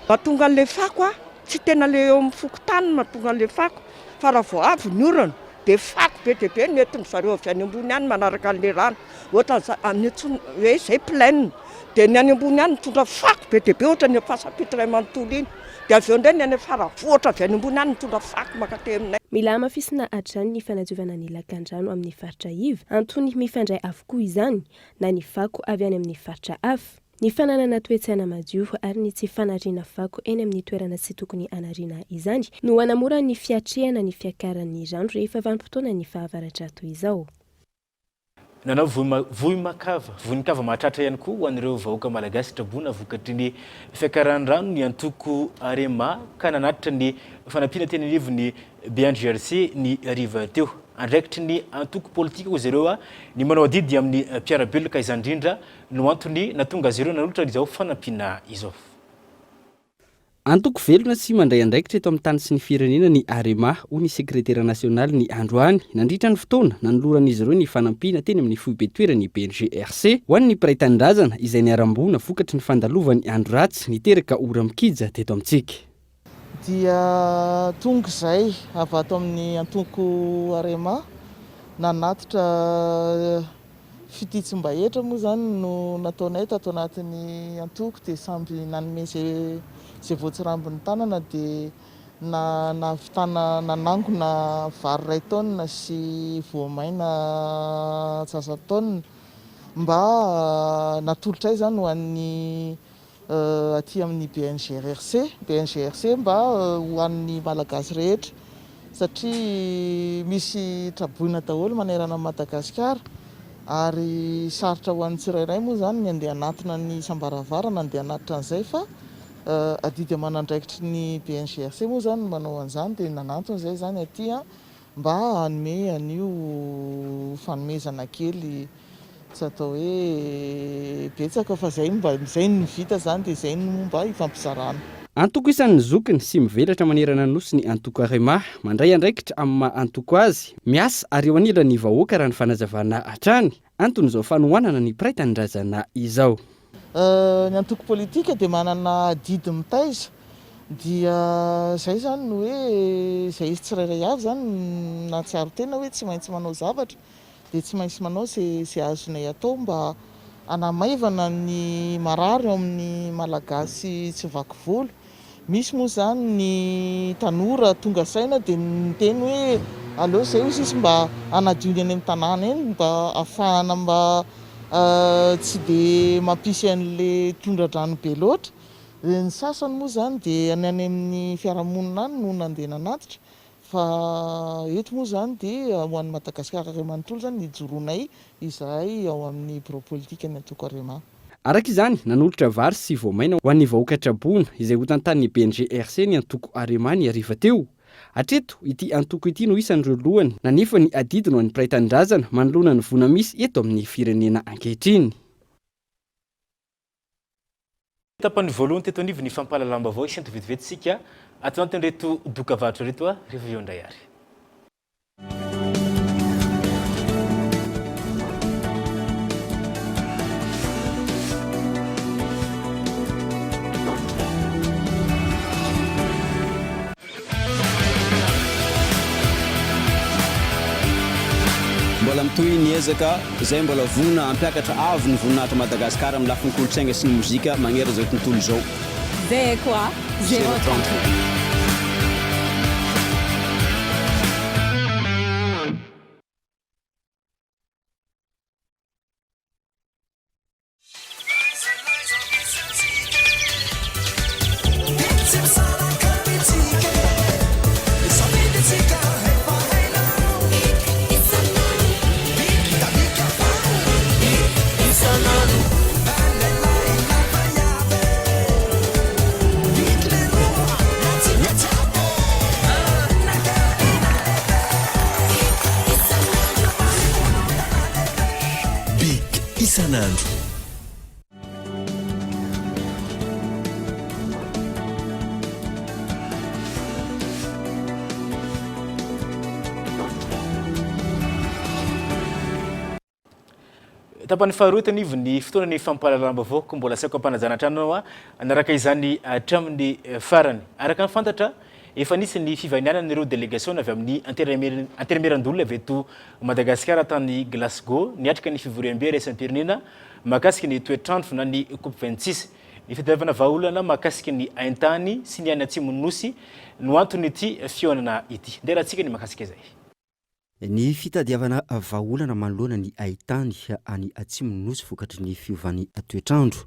[SPEAKER 18] Mahatonga le fako tsy tena le eo amin'ny fokotany mahatonga le fako fa raha vao avy ny orana dia fako be dia be nentin' zareo avy any ambony any manaraka an'le rano ohatra amin'ny hoe izay plaine dia ny any ambony any mitondra fako be dia be ohatra ny fasapitra manontolo iny dia avy eo indray ny any faravohatra avy any ambony any mitondra fako makate aminay.
[SPEAKER 14] Mila amafisina hatrany ny fanadiovana ny lakan-drano amin'ny faritra iva antony mifandray avokoa izany na ny fako avy any amin'ny faritra hafa. Ny fananana toetsaina madio ary ny tsy fanariana fako eny amin'ny toerana tsy tokony anariana izany no hanamora ny fiatrehana ny fiakaran'ny rano rehefa vanim-potoana ny fahavaratra toy izao.
[SPEAKER 3] Nanao vohimakava mahatratra ihany koa ho an'ireo vahoaka malagasy trabona vokatry ny fiakaran'ny rano ny antoko Arema ka nanatitra ny fanampiana teny anivon'ny BNGRC ny riva teo. Andraikitry ny antoko politika koa zareo ny manao adidy amin'ny mpiarabelona izany indrindra no antony natonga zareo nanolotra izao fanampiana izao.
[SPEAKER 10] Antoko velona sy mandray andraikitra eto amin'ny tany sy ny firenena ny Arema ho ny sekretera nasionaly ny Androany nandritra ny fotoana nanoloran'izy ireo ny fanampiana teny amin'ny foibe-toeran'ny BNGRC ho an'ny mpiray tanindrazana izay niarambona vokatry ny fandalovan'ny andro ratsy niteraka ora mikija teto amintsika.
[SPEAKER 19] Dia tonga izay avy ato amin'ny antoko Arema nanatitra fititsim-bahetra moa zany no nataonay tato anatin'ny antoko dia samby nanome izay voatsirambin'ny tanana dia navitana nanangona vary iray taonina sy voamaina sasataonina mba natolotray zany ho an'ny aty amin'ny BNGRC mba ho an'ny malagasy rehetra satria misy traboina daholo manerana Madagasikara ary sarotra ho an'ny tsirairay moa zany ny andeha anatona ny sambaravarana andeha anatitra an'izay fa adidy amanandraikitry ny BNGRC moa zany manao an'izany dia nanantona izay zany aty mba hanome an'io fanomezana kely tsy atao hoe betsaka fa zay ny vita zany dia zay no mba hifampizarana.
[SPEAKER 10] Antoko isan'ny zokiny sy mivelatra manerana nosy ny antoko Arema mandray andraikitra amin'ny maha antoko azy miasa ary eo anila ny vahoaka raha ny fanazavana hatrany antony izao fanohanana ny mpiray tanindrazana izao.
[SPEAKER 19] Ny antoko politika dia manana didy mitaiza dia zay zany no hoe izay izy tsirairay avy zany natsiaro tena hoe tsy maintsy manao zavatra dia tsy maintsy manao izay azonay atao mba hanamaivana ny marary ao amin'ny malagasy tsy vaky volo. Misy moa zany ny tanora tonga saina dia niteny hoe aleo izay hozy izy mba hanadiony any amin'ny tanàna eny mba ahafahana mba tsy dia mampisy an'le tondra-drano be loatra. Ny sasany moa zany dia any amin'ny fiarahamonina any no nandeha nanatitra fa eto moa zany dia ho an'ny Madagasikara iray manontolo zany nijoroanay izahay ao amin'ny bureau politika ny antoko Arema.
[SPEAKER 10] Araka izany nanolotra vary sy voamaina ho an'ny vahoaka trabona izay ho tantanin'ny BNGRC ny antoko Arema ny ariva teo. Hatreto ity antoko ity no isan'ireo lohany nanefa ny adidy no an'ny mpiray tanindrazana manoloana ny vona misy eto amin'ny firenena ankehitriny.
[SPEAKER 3] Tapany voalohany teto anivy ny fampalalambavao isento vetivetsika atinatiny reto dokavatra reto rehefa eo indray ary.
[SPEAKER 20] Mbola mitohy ny ezaka izay mbola vonina ampiakatra avo ny voninahitra Madagasikara amin'ny lafiny kolontsaina sy ny mozika magnera izao tontolo izao.
[SPEAKER 21] Zay quoi 030. isan'andro.
[SPEAKER 3] Tapany faharoa nivo ny fotoana ny fampalalamba vaovao mbola saiko ampanajana anao anaraka izany hatramin'ny farany. Araka ny fantatra efa nisy ny fivanianana ireo délégation avy amin'ny antenameran-dolona avy eto Madagasikara tany Glasgow niatrika ny fivoriam-be raisam-pirenena mahakasika ny toetrandro na ny COP26. Ny fitadiavana vahaolana mahakasika ny haintany sy ny any atsimon'ny nosy no antony ity fionana ity. Nderahantsika ny mahakasika izay.
[SPEAKER 4] Ny fitadiavana vahaolana manoloana ny haintany any atsimon'ny nosy vokatry ny fiovan'ny toetrandro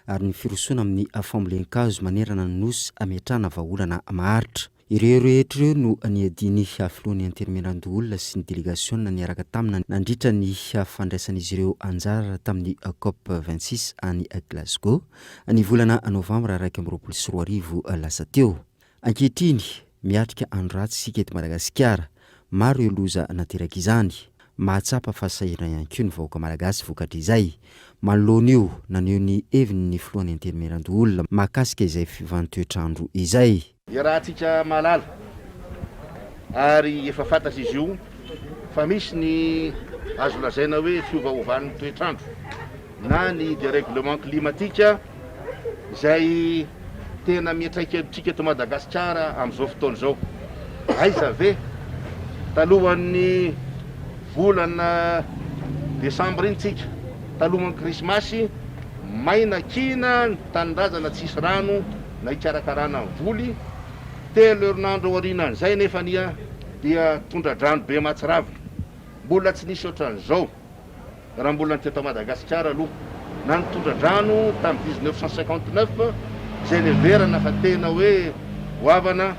[SPEAKER 4] ary ny firosoana amin'ny fambolen-kazo manerana ny nosy ametrahana vahaolana maharitra. Ireo rehetra ireo no niadiny filohan'ny antenameran-dolona sy ny délégation niaraka tamina nandritra ny fandraisan'izy ireo anjara tamin'ny COP26 any Glasgow ny volana novambra 2024 lasa teo. Ankehitriny miatrika andro ratsy isika eto Madagasikara. Maro loza nateraka izany, mahatsapa fasahirana ihany koa ny vahoaka malagasy vokatry izay. Manoloana io naneho ny heviny ny filohan'ny antenameran-dolona mahakasika izay fiovan'ny toetrandro izay.
[SPEAKER 5] Rahantsika malala ary efa fantatsa izy io fa misy ny azo lazaina hoe fiovaovan'ny toetrandro na ny dérèglement climatique izay tena miatraika antsika eto Madagasikara amin'izao fotoana izao. Aiza ve talohan'ny volana Desambra iny tsika, talohan'ny Krismasy, maina kina ny tanindrazana tsisy rano na hikarakarana voly. 3 herinandro aorianan'izay nefa dia tondra-drano be mahatsiravina. Mbola tsy nisy ohatran'izao raha mbola teto Madagasikara aloha. Na ny tondra-drano tamin'ny 1959 izay neverana fa tena hoe hoavana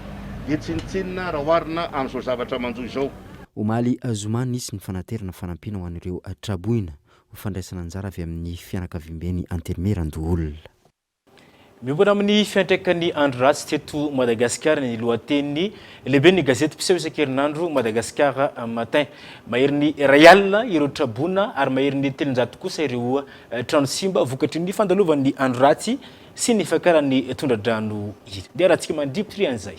[SPEAKER 5] dia tsinitsinina raha oharina amin'izao zavatra manjo izao.
[SPEAKER 4] Omaly Azoma nisy ny fanaterana fanampina ho an'ireo traboina ho fandraisana anjara avy amin'ny fianakaviam-ben'ny antenameran-dolona.
[SPEAKER 3] Miongona amin'ny fiantraikany andro ratsy teto Madagasikara ny lohateny lehibe ny gazety mpiseho isan-kerinandro Madagasikara matin. Mahery ny ray alina ireo traboina ary mahery ny 700 kosa ireo trano simba vokatry ny fandalovan'ny andro ratsy sy ny fiakaran'ny tondra-drano iny. Dia rahantsika mandripitry an'izay.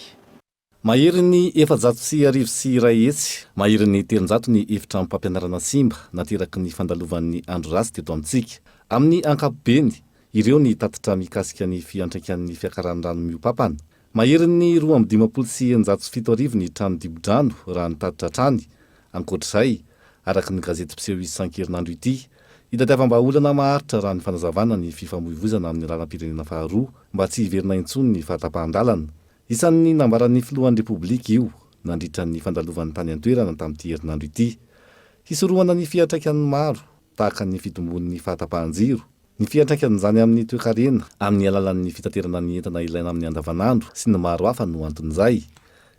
[SPEAKER 6] Mahery ny 740 mahery ny 300 ny efitrano mpampianarana simba nateraky ny fandalovan'ny andro ratsy teto amintsika. Amin'ny ankapobeny ireo ny tatitra mikasika ny fiantraikan'ny fiakaran-drano miopapana. Mahery ny 2,507 ny trano dibo-drano raha ny tatitra trany. Ankoatr'izay, araka ny gazety mpiseho isan-kerinandro ity, hitadiavam-bahaolana maharitra raha ny fanazavana ny fifamoivoizana amin'ny lalam-pirenena faharoa mba tsy hiverina intsony ny fahatapahan-dalana. Isan'ny nambaran'ny filohan'ny repoblika io nandritra ny fandalovan'ny tany an-toerana tamin'ity herinandro ity. Hisorohana ny fiantraikany maro tahaka ny fitombon'ny fahatapahan-jiro, ny fiantraikan'izany amin'ny toe-karena amin'ny alalan'ny fitaterana ny entana ilaina amin'ny andavanandro sy ny maro hafa no anton'izay.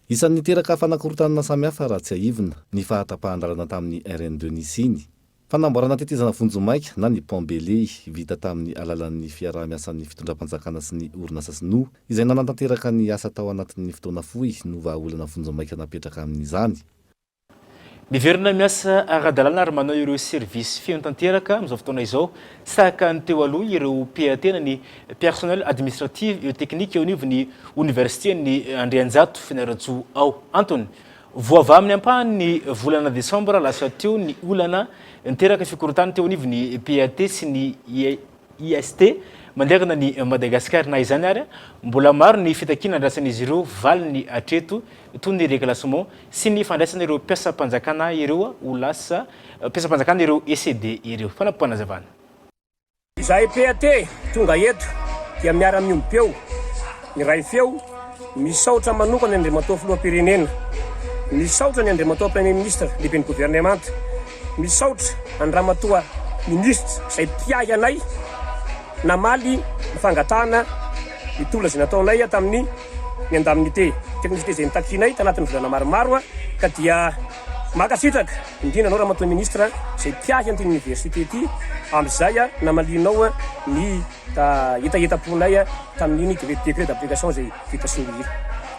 [SPEAKER 6] Isan'ny teraka fanakorotanana samihafa raha tsy aivina ny fahatapahan-dalana tamin'ny RN2 nisiny. Fanamboarana tetezana vonjomaika na ny pont-belé vita tamin'ny alalan'ny fiaraha-miasan'ny fitondram-panjakana sy ny orinasa sinoa izay nanantanteraka ny asa tao anatin'ny fotoana fohy no vahaolana vonjomaika napetraka amin'izany.
[SPEAKER 3] Miverina miasa ara-dalàna ary manao ireo service fiantanteraka amin'izao fotoana izao saka ny teo aloha ireo PAT na ny personnel administratif et technique eo anivon'ny université ny Andrianjato Fianarantsoa ao. Antony voava amin'ny ampahan'ny volana Desambra lasa teo ny olana niteraka fikorotany teo anivon'ny PAT sy ny IST manderana ny Madagasikara na izany ary mbola maro ny fitakina andrasan'izy ireo valy ny atreto toy ny réclassement sy ny fandraisana ireo mpiasam-panjakana ireo ho lasa mpiasam-panjakana ireo ECD ireo. Fanampanazavana.
[SPEAKER 22] Izahay PAT tonga eto dia miara miompeo ny ray feo misaotra manokana Andriamatoa filoham-pirenena, misaotra ny Andriamatoa premier ministre lehibe ny gouvernemanta, misaotra Andriamatoa ministre izay mpiahy anay namaly fangatana itolona izay nataonay tamin'ny ny indemnité technicité izay nitakinay tanatin'ny volana maromaro ka dia makasitraka indrindra anao Ramatoa ministre izay mpiahy an'ity université ity amin'izay namalinao ny etaetaponay tamin'iny décret d'application izay vita soloira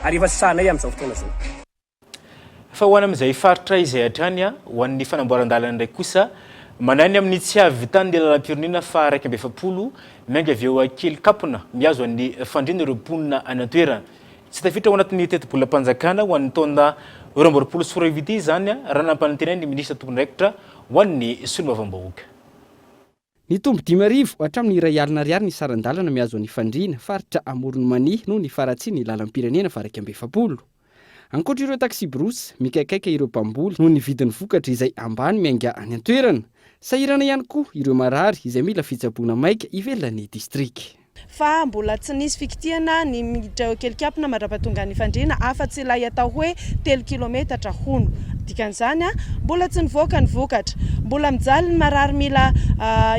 [SPEAKER 22] ary efa sahanay amin'izao fotoana izao.
[SPEAKER 3] Fa ho any amin'izay faritra izay hatrany ho an'ny fanamboaran-dalana ndraiky kosa manany amin'ny tsy avy tany ny lalam-pirenena fa 1.7 mianga avy eo kely kapona miazo an'ny fandriana ireo mponina any an-toerana. Tsy tafiditra ao anatin'ny teti-bolam-panjakana ho an'ny taona 2024 ity zany raha nampanantenany ny ministra tompon'andraikitra ho an'ny solombavambahoaka.
[SPEAKER 10] Ny tombo 5,000 hatramin'ny iray alina ariary ny saran-dalana miazo ny fandriana faritra Amoronomania no ny faratsy ny lalam-pirenena fa 2.7. Ankoatra ireo taxi brousse mikaikaika ireo mpamboly no ny vidin'ny vokatra izay ambany mianga any an-toerana. Sahirana ihany koa ireo marary izay mila fitsaboana maika ivelan'ny distrika.
[SPEAKER 7] Fa mbola tsy nisy fikitiana ny miditra kelikapona mandrapatonga ny fandriana afa-tsy ilay atao hoe 3 kilometatra hono. Dikan'izany mbola tsy nivoaka ny vokatra, mbola mijaly ny marary mila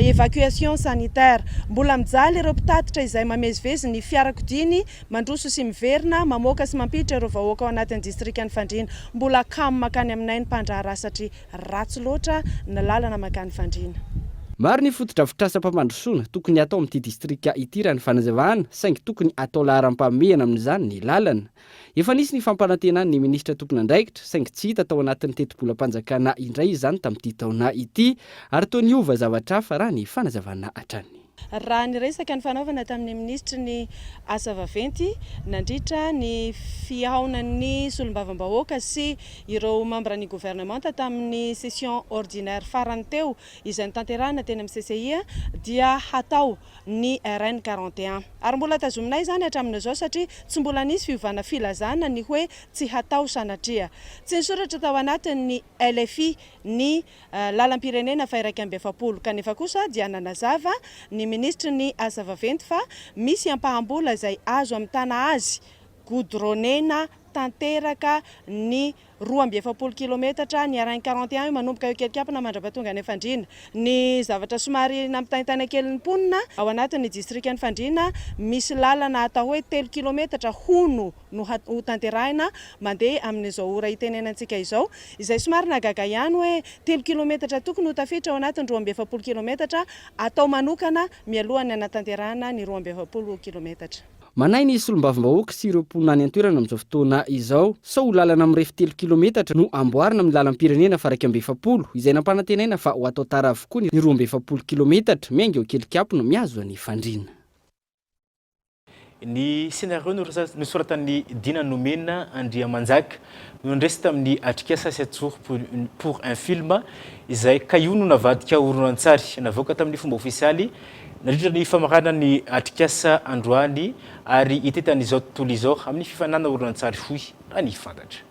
[SPEAKER 7] évacuation sanitaire, mbola mijaly ireo mpitatitra izay mamezivezy ny fiarakodiny mandroso sy miverina mamoaka sy mampiditra ireo vahoaka ao anatin'ny distrika ny fandriana, mbola kamo makany aminay ny mpandraharaha satria ratsy loatra ny lalana makany fandriana.
[SPEAKER 10] Maro ny fotodrafitrasa-mpamandrosoana tokony atao amin'ity distrika ity raha ny fanazavana saingy tokony atao laharam-pahamehana amin'izany ny lalana. Efa nisy ny fampanantenan'ny ministra tompon'andraikitra saingy tsy hita tao anatin'ny teti-bolam-panjakana indray izany tamin'ity taona ity ary toa niova zavatra hafa raha ny fanazavana hatrany.
[SPEAKER 7] Raha ny resaka ny fanaovana tamin'ny ministra ny asa vaventy nandritra ny fihaonan'ny solombavambahoaka sy ireo membre ny gouvernement tamin'ny session ordinaire farany teo izay nitanterahana teny amin'ny CCI dia hatao ny RN 41 ary mbola tazominay zany hatramin'izao satria tsy mbola nisy fiovana filazana ny hoe tsy hatao sanatria. Tsy nisoratra tao anatin'ny LFI ny lalam-pirenena fa 2.7 kanefa kosa dia nanazava ny ministra ny asa vaventy fa misy ampahambola izay azo amintana azy godronena tanteraka ny 2.7 kilometatra ny RN 41 manomboka eo kelikapona mandrapatonga ny fandriana. Ny zavatra somary nampitaintana kely ny mponina ao anatin'ny distrika ny fandriana misy lalana atao hoe 3 kilometatra hono no ho tanterahina mandeha amin'izao ora itenenantsika izao izay somary nagaga ihany hoe 3 kilometatra tokony ho tafiditra ao anatin'ny 2.7 kilometatra atao manokana mialohany anatanterahana ny 2.7 kilometatra.
[SPEAKER 10] Manay ny solombavambahoaka sy ireo mponina any an-toerana amin'izao fotoana izao sao lalana mirefy 3 kilometatra no amboarina amin'ny lalam-pirenena fa 2.7 izay nampanantenaina fa ho atao tara avokoa ny 2.7 kilometatra miainga eo kelikapona miazo ny fandriana.
[SPEAKER 3] Ny scénario nosoratan'ny Dina Nomena Andriamanjaka no nandresy tamin'ny atrikasa Siatsoro pour un film izay kaio no navadika horonan-tsary navoaka tamin'ny fomba ofisialy nandritra ny famarana ny atrikasa androany ary itetan'izao tontolo izao amin'ny fifanana horonan-tsary fohy raha ny fantatra.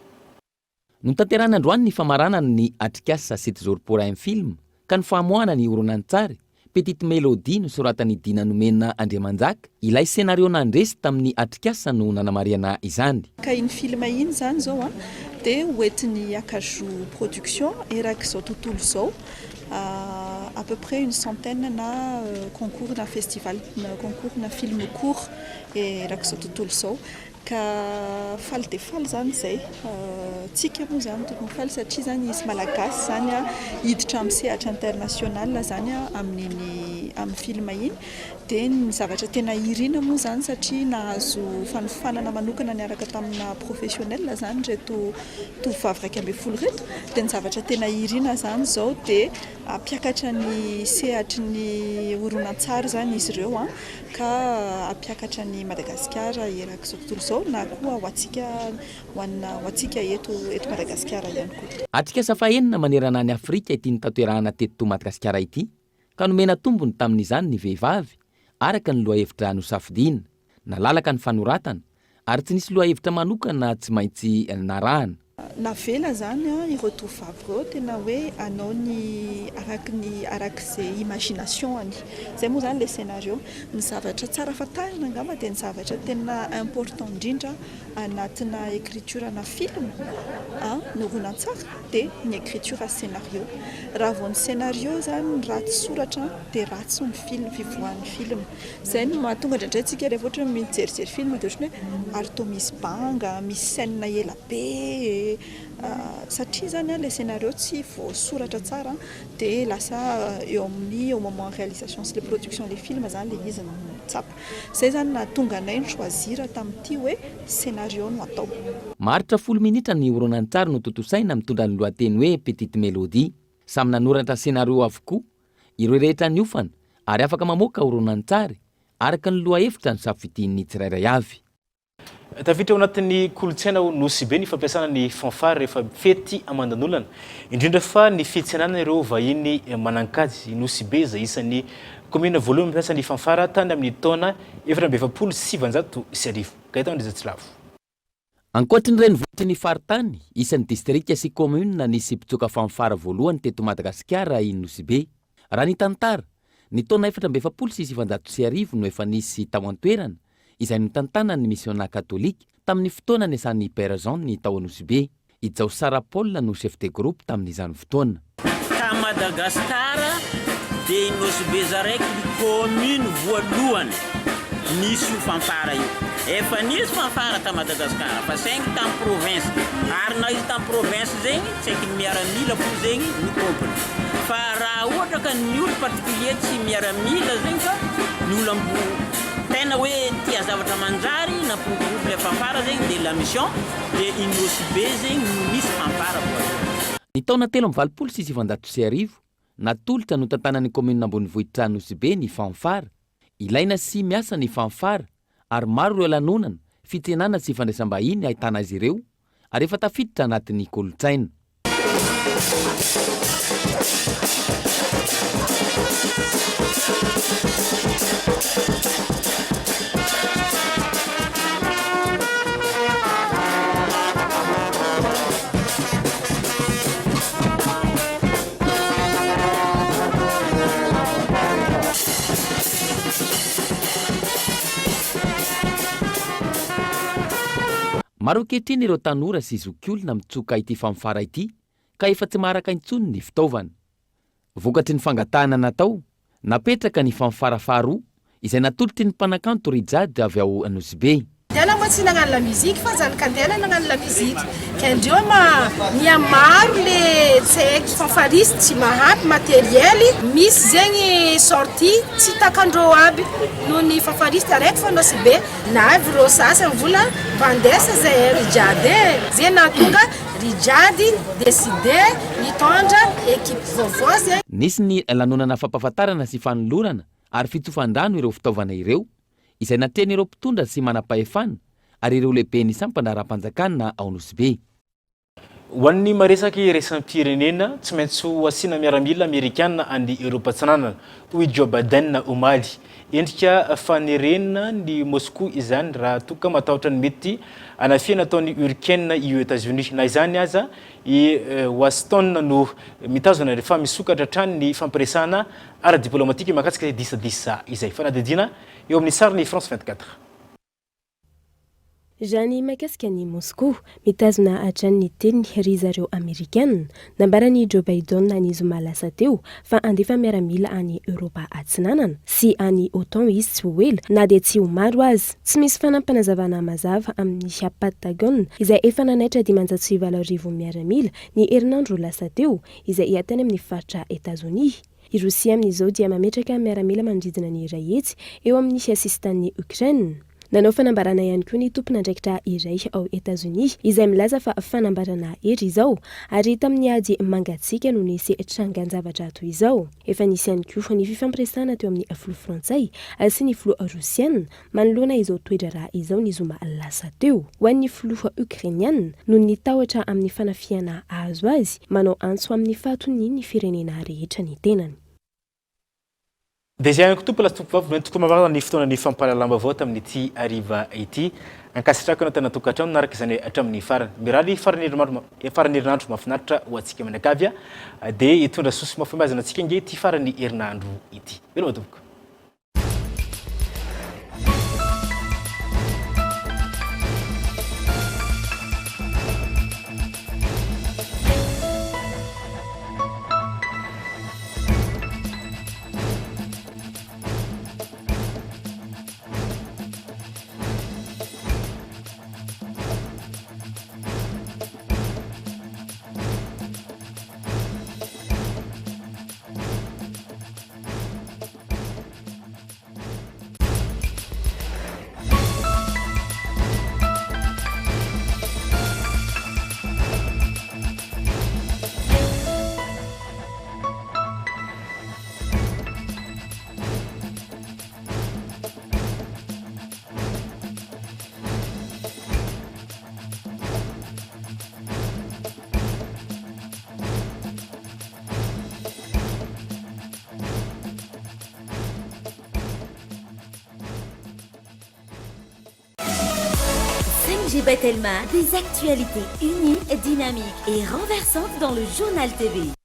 [SPEAKER 2] Notanterana androany ny famarana ny atrikasa 7 jours pour un film ka ny famoahana ny horonan-tsary Petite Mélodie nosoratan'ny Dina Nomena Andriamanjaka ilay scénario nandresy tamin'ny atrikasa no nanamariana izany.
[SPEAKER 1] Ka iny film iny zany zao dia hoentin'ny Akaju production erak'izao tontolo izao à peu près une centaine na concours na festival na concours na film court erak'izao tontolo izao ka faly dia faly zany izay tsika moa zany tokony faly satria zany izy malagasy zany hiditra amin'ny sehatra international zany amin'ny film iny dia ny zavatra tena irina moa zany satria nahazo fanofanana manokana niaraka tamina professionnel zany reto tovavy 2.7 reto dia ny zavatra tena irina zany zao dia ampiakatra ny sehatry ny horonan-tsary zany izy ireo ka ampiakatra ny Madagasikara erak'izao tontolo izao na koa ho antsika eto Madagasikara ihany koa.
[SPEAKER 2] Atrikasa fahenina manerana any Afrika ity nitatoerahana teto Madagasikara ity ka nomena tombony tamin'izany ny vehivavy araka ny lohahevitra nosafidiana nalalaka ny fanoratana ary tsy nisy lohahevitra manokana tsy maintsy narahana.
[SPEAKER 1] Navela zany ireo tovavy ireo tena hoe anao ny arak'izay imagination any zay moa zany le scénario ny zavatra tsara fatarina angamba dia ny zavatra tena important indrindra anatina écriture na film ny horonan-tsary dia ny écriture scénario raha vao ny scénario zany ratsy soratra dia ratsy ny film fivoahan'ny film zay no mahatonga indraindray tsika rehefa ohatra mijerijery film dia ohatrany hoe ary toa misy banga misy scène ela be satria zany le scénario tsy voasoratra tsara dia lasa eo amin'ny au moment réalisation sy le production le film zany le izy tsapa zay zany nahatonga anay ny choisir tamin'ity hoe scénario no atao.
[SPEAKER 2] Maharitra 10 minitra ny horonan-tsary no totosaina mitondra ny lohateny hoe Petite Mélodie samy nanoratra senario avokoa ireo rehetra niofana ary afaka mamoaka horonantsary araka ny loha hevitra ny safidin'ny tsirairay avy.
[SPEAKER 3] Tafiditra ao anatin'ny kolontsaina nosy be ny fampiasana ny fanfare rehefa fety amandan'olana, indrindra fa ny fitsenana ireo vahiny manankajy nosy be izay isan'ny commune voalohany mampiasa ny fanfara tany amin'ny taona 2770 Gaëtan Ndrizatsylavo.
[SPEAKER 2] Ankoatry ny renivohitry ny faritany, isan'ny distrika sy commune nisy mpitsoka fanfara voalohany teto Madagasikara i nosy be. Raha ny tantara, ny taona 1770 no efa nisy tao an-toerana izay nitantana ny missionnat katolika tamin'ny fotoana niasan'ny Père Jean ny tao nosy be. I Jao Sara Paul no chef de groupe tamin'izany fotoana.
[SPEAKER 8] Ta Madagasikara dia nosy be zaraiky ny commune voalohany nisy io fanfara io. Efa nisy fanfara ta Madagasikara fa saingy tamin'ny province ary na izy tamin'ny province zegny tsy aiky ny miaramila fo zegny ny tompony. Fa raha ohatra ka ny olo particulier tsy miaramila zegny fa ny olo tena hoe tia zavatra manjary na groupe le fanfara zegny dia la mission dia i nosy be zegny no nisy fanfara voalohany.
[SPEAKER 2] Ny taona 3 natolotra no tantanan'ny commune ambonivohitra nosy be ny fanfara. Ilaina sy miasa ny fanfara ary maro ireo lanonana, fitenana sy fandraisam-bahiny ahitana azy ireo ary efa tafiditra anatin'ny kolontsaina. Maro ankehitriny ireo tanora sy zokiolona mitsoka ity fanfara ity ka efa tsy maraka intsony ny fitaovana. Vokatry ny fangatahana natao, napetraka ny fanfara faharoa izay natolotry ny mpanakanto Rijady avy ao anosy be.
[SPEAKER 21] Tena moa tsy nagnano la musique fa zany kandena nagnano la musique. Ka ndreo miamaro le tsaiky fanfariste tsy mahampy materiely misy zegny sorti tsy takandreo aby noho ny fanfariste araiky fa nosy be navy reo sasany vola vandesa zay Rijady zay nahatonga Rijady décidé nitondra équipe vaovao zay.
[SPEAKER 2] Nisy ny lanonana fampahafantarana sy fanolorana ary fitsofandrano ireo fitaovana ireo izay natreny ireo mpitondra sy manam-pahefana ary ireo lehibe ny sampandara-panjakana ao nosy be.
[SPEAKER 3] Ho an'ny maresaky resampirrenena tsy maintsy ho asiana miaramila amerikanina an'ny Eropa atsananana toy Joe Biden omaly. Endrika fanerena ny Moscou izany raha toka matahotra ny mety anafiana ataony hurricane i États-Unis na izany aza i Washington no mitazona rehefa misokatra hatrany ny fampiresahana ara-diplomatique mahakasika disadisa izay fanadidina eo amin'ny sariny France 24.
[SPEAKER 14] Jany mahakasika ny Moscou mitazona hatrany ny teny ry zareo Amerikanina nambarany Joe Biden ny zoma lasa teo fa andefa miaramila any Eropa atsinanana sy any OTAN izy tsy ho ela na dia tsy ho maro azy. Tsy misy fanampanazavana mazava amin'ny Pentagon izay efa nanaitra 520 miaramila ny herinandro lasa teo izay hiatany amin'ny faritra Etazonia. I Rosia amin'izao dia mametraka miaramila manodidina ny iray hetsy eo amin'ny sistan'ny Ukraine. Nanao fanambarana ihany koa ny tompon'andraikitra iray ao Etazonia izay milaza fa fanambarana hery izao ary tamin'ny ady mangatsiaka no nisy trangan-javatra toy izao. Efa nisy ihany koa ny fifampiresahana teo amin'ny filoha Frantsay sy ny filoha Rosiana manoloana izao toetra raha izao ny zoma lasa teo. Ho an'ny filoha Ukrainiana no nitahotra amin'ny fanafiana azo azy manao antso amin'ny fahatony ny firenena rehetra ny tenany.
[SPEAKER 3] Déjà ko tompo lastompo vavy tokoa mamarana ny fotoana ny fampalalamba vaoata amin'ity ariva ity ankasitrako na tena tokatrano naraka izany hatramin'ny farany miraly faran'herinandro mahafinaritra ho antsika manakavya dia hitondra soso mafimazana antsika inge ty farany herinandro ity veloma tompoko.
[SPEAKER 9] Angie Bettelma, des actualités unies, dynamiques et renversantes dans le journal TV.